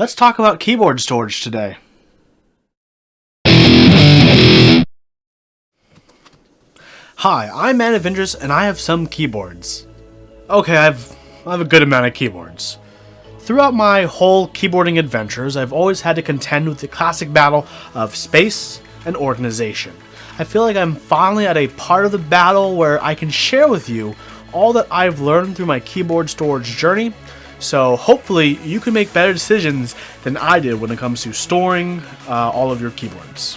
Let's talk about keyboard storage today. Hi, I'm Manofinterests and I have some keyboards. Okay, I have a good amount of keyboards. Throughout my whole keyboarding adventures, I've always had to contend with the classic battle of space and organization. I feel like I'm finally at a part of the battle where I can share with you all that I've learned through my keyboard storage journey, so hopefully you can make better decisions than I did when it comes to storing all of your keyboards.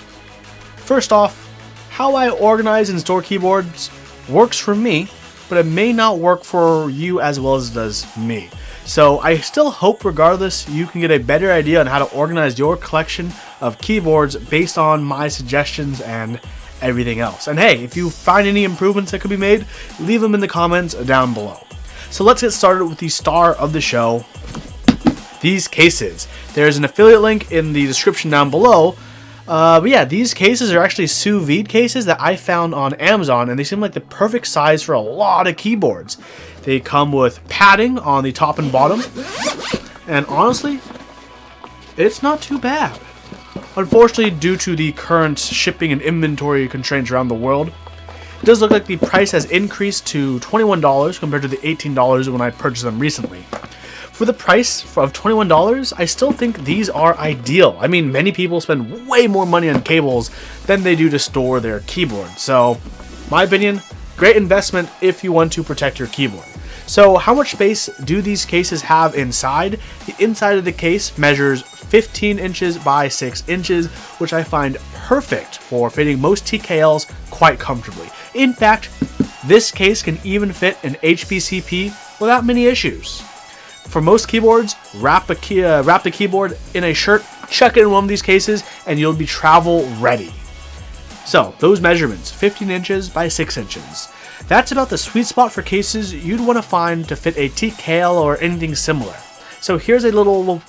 First off, how I organize and store keyboards works for me, but it may not work for you as well as it does me. So I still hope regardless you can get a better idea on how to organize your collection of keyboards based on my suggestions and everything else. And hey, if you find any improvements that could be made, leave them in the comments down below. So let's get started with the star of the show, these cases. There's an affiliate link in the description down below. But yeah, these cases are actually sous vide cases that I found on Amazon, and they seem like the perfect size for a lot of keyboards. They come with padding on the top and bottom, and honestly, it's not too bad. Unfortunately, due to the current shipping and inventory constraints around the world, it does look like the price has increased to $21 compared to the $18 when I purchased them recently. For the price of $21, I still think these are ideal. I mean, many people spend way more money on cables than they do to store their keyboard. So, my opinion, great investment if you want to protect your keyboard. So, how much space do these cases have inside? The inside of the case measures 15 inches by 6 inches, which I find perfect for fitting most TKLs quite comfortably. In fact, this case can even fit an HPCP without many issues. For most keyboards, wrap the keyboard in a shirt, chuck it in one of these cases, and you'll be travel ready. So, those measurements, 15 inches by 6 inches. That's about the sweet spot for cases you'd want to find to fit a TKL or anything similar. So here's a little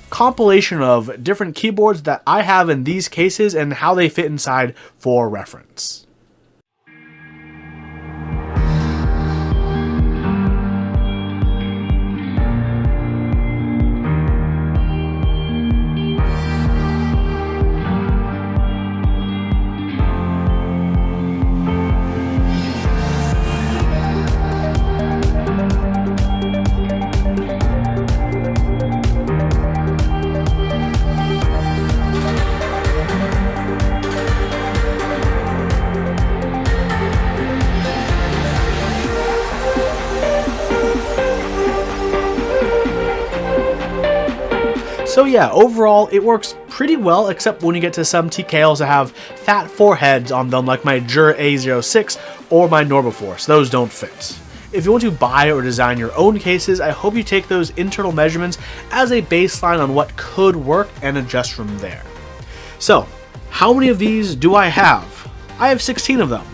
compilation of different keyboards that I have in these cases and how they fit inside for reference. So yeah, overall it works pretty well, except when you get to some TKLs that have fat foreheads on them, like my Jura A06 or my Norbiforce. Those don't fit. If you want to buy or design your own cases, I hope you take those internal measurements as a baseline on what could work and adjust from there. So, how many of these do I have? I have 16 of them.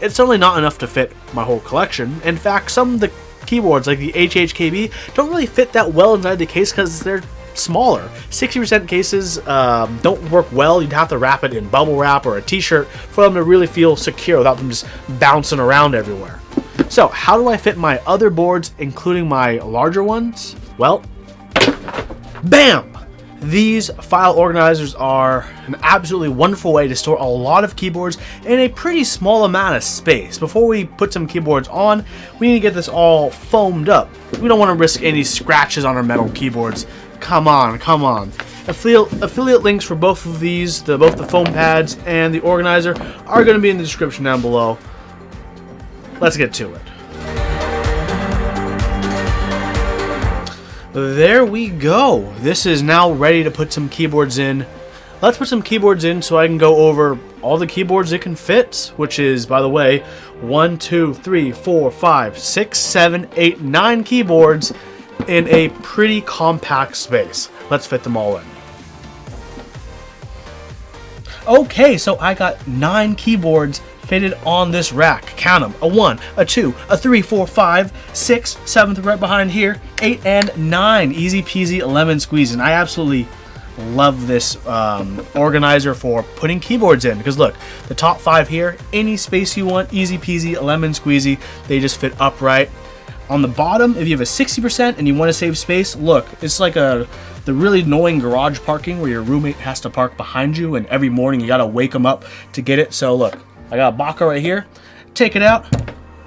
It's certainly not enough to fit my whole collection. In fact, some of the keyboards, like the HHKB, don't really fit that well inside the case because they're smaller. 60% cases don't work well. You'd have to wrap it in bubble wrap or a t-shirt for them to really feel secure without them just bouncing around everywhere. So how do I fit my other boards, including my larger ones? Well, bam! These file organizers are an absolutely wonderful way to store a lot of keyboards in a pretty small amount of space. Before we put some keyboards on, we need to get this all foamed up. We don't want to risk any scratches on our metal keyboards. Come on. Affiliate links for both of these, both the foam pads and the organizer, are going to be in the description down below. Let's get to it. There we go. This is now ready to put some keyboards in. Let's put some keyboards in so I can go over all the keyboards it can fit, which is, by the way, 1, 2, 3, 4, 5, 6, 7, 8, 9 keyboards in a pretty compact space. Let's fit them all in. Okay, so I got 9 keyboards fitted on this rack. Count them. A 1, a 2, a 3, 4, 5, 6, 7th right behind here, 8, and 9. Easy peasy lemon squeezing. I absolutely love this organizer for putting keyboards in, because look, the top 5 here, any space you want, easy peasy lemon squeezy. They just fit upright. On the bottom, if you have a 60% and you want to save space, look, it's like the really annoying garage parking where your roommate has to park behind you, and every morning you gotta wake them up to get it. So look, I got a Bauer right here, take it out,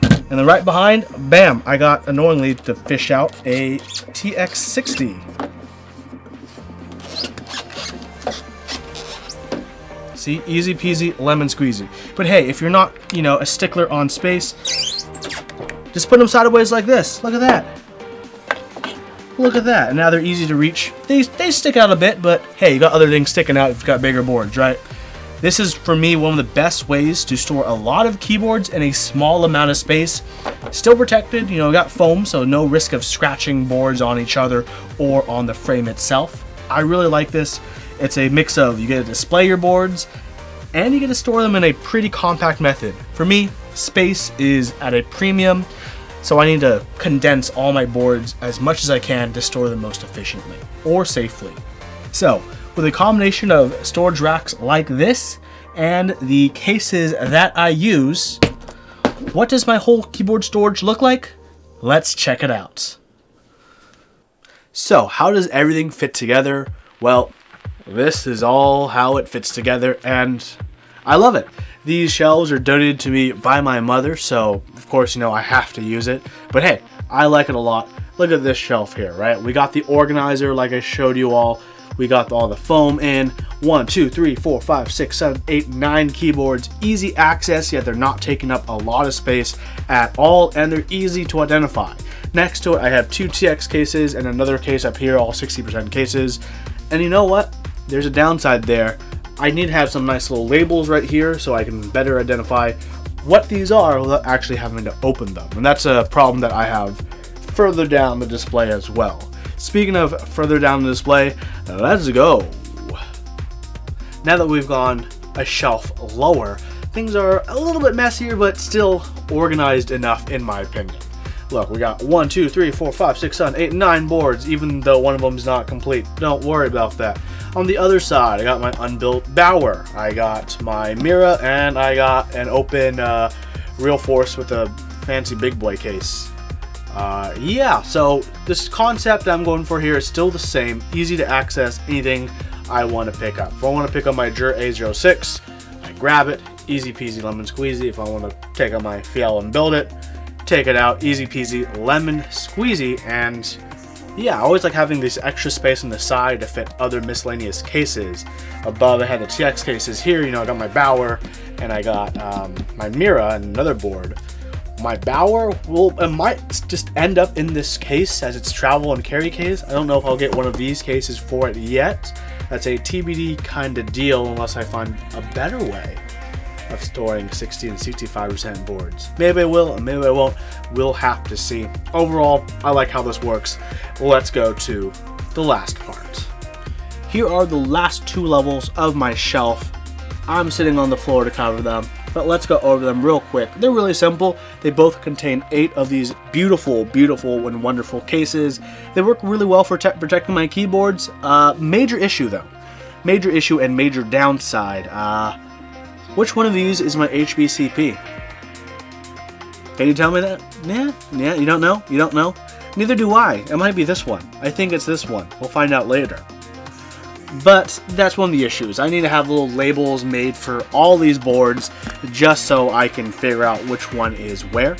and then right behind, bam, I got, annoyingly, to fish out a TX60. See, easy peasy, lemon squeezy. But hey, if you're not, a stickler on space, just put them sideways like this. Look at that. Look at that. And now they're easy to reach. They stick out a bit, but hey, you got other things sticking out if you've got bigger boards, right? This is, for me, one of the best ways to store a lot of keyboards in a small amount of space. Still protected, got foam, so no risk of scratching boards on each other or on the frame itself. I really like this. It's a mix of, you get to display your boards, and you get to store them in a pretty compact method. For me, space is at a premium, so I need to condense all my boards as much as I can to store them most efficiently or safely. So, with a combination of storage racks like this and the cases that I use, what does my whole keyboard storage look like? Let's check it out. So, how does everything fit together? Well, this is all how it fits together, and I love it. These shelves are donated to me by my mother, so of course, I have to use it. But hey, I like it a lot. Look at this shelf here, right? We got the organizer like I showed you all. We got all the foam in. 1, 2, 3, 4, 5, 6, 7, 8, 9 keyboards. Easy access, yet they're not taking up a lot of space at all, and they're easy to identify. Next to it, I have 2 TX cases and another case up here, all 60% cases. And you know what? There's a downside there. I need to have some nice little labels right here so I can better identify what these are without actually having to open them. And that's a problem that I have further down the display as well. Speaking of further down the display, let's go. Now that we've gone a shelf lower, things are a little bit messier, but still organized enough in my opinion. Look, we got 1, 2, 3, 4, 5, 6, 7, 8, 9 boards, even though one of them is not complete. Don't worry about that. On the other side, I got my unbuilt Bauer, I got my Mira, and I got an open Real Force with a fancy big boy case. Yeah, so this concept I'm going for here is still the same. Easy to access anything I want to pick up. If I want to pick up my Jur A06, I grab it, easy peasy lemon squeezy. If I want to take out my Fiel and build it, take it out, easy peasy lemon squeezy. And yeah, I always like having this extra space on the side to fit other miscellaneous cases. Above I had the TX cases here, I got my Bauer and I got my Mira and another board. My Bauer it might just end up in this case as its travel and carry case. I don't know if I'll get one of these cases for it yet. That's a TBD kind of deal unless I find a better way of storing 60 and 65% boards. Maybe I will, and maybe I won't. We'll have to see. Overall, I like how this works. Let's go to the last part. Here are the last 2 levels of my shelf. I'm sitting on the floor to cover them, but let's go over them real quick. They're really simple. They both contain 8 of these beautiful, beautiful, and wonderful cases. They work really well for protecting my keyboards. Major issue though. Major issue and major downside. Which one of these is my HBCP? Can you tell me that? Yeah, you don't know? You don't know? Neither do I. It might be this one. I think it's this one. We'll find out later. But that's one of the issues. I need to have little labels made for all these boards just so I can figure out which one is where.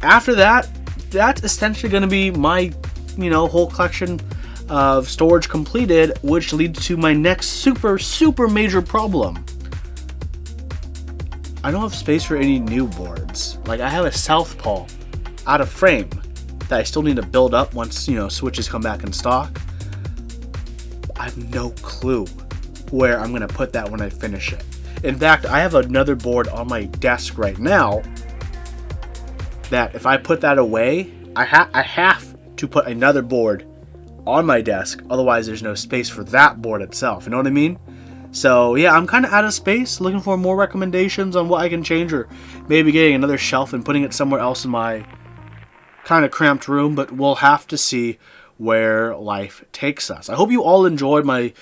After that, that's essentially going to be my, whole collection of storage completed, which leads to my next super major problem. I don't have space for any new boards. Like, I have a Southpaw out of frame that I still need to build up once, switches come back in stock. I have no clue where I'm going to put that when I finish it. In fact, I have another board on my desk right now that if I put that away, I have to put another board on my desk. Otherwise, there's no space for that board itself. You know what I mean? So yeah, I'm kind of out of space, looking for more recommendations on what I can change, or maybe getting another shelf and putting it somewhere else in my kind of cramped room, but we'll have to see where life takes us. I hope you all enjoyed my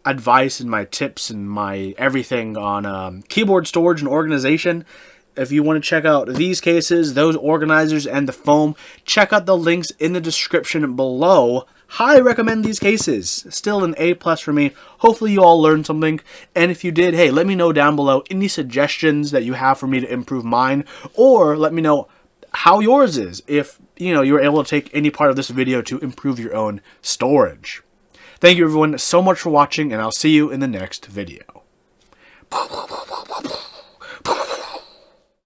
advice and my tips and my everything on keyboard storage and organization. if you want to check out these cases, those organizers, and the foam, check out the links in the description below. Highly recommend these cases. Still an A+ for me. Hopefully you all learned something. And if you did, hey, let me know down below any suggestions that you have for me to improve mine. Or let me know how yours is if, you know, you were able to take any part of this video to improve your own storage. Thank you everyone so much for watching, and I'll see you in the next video.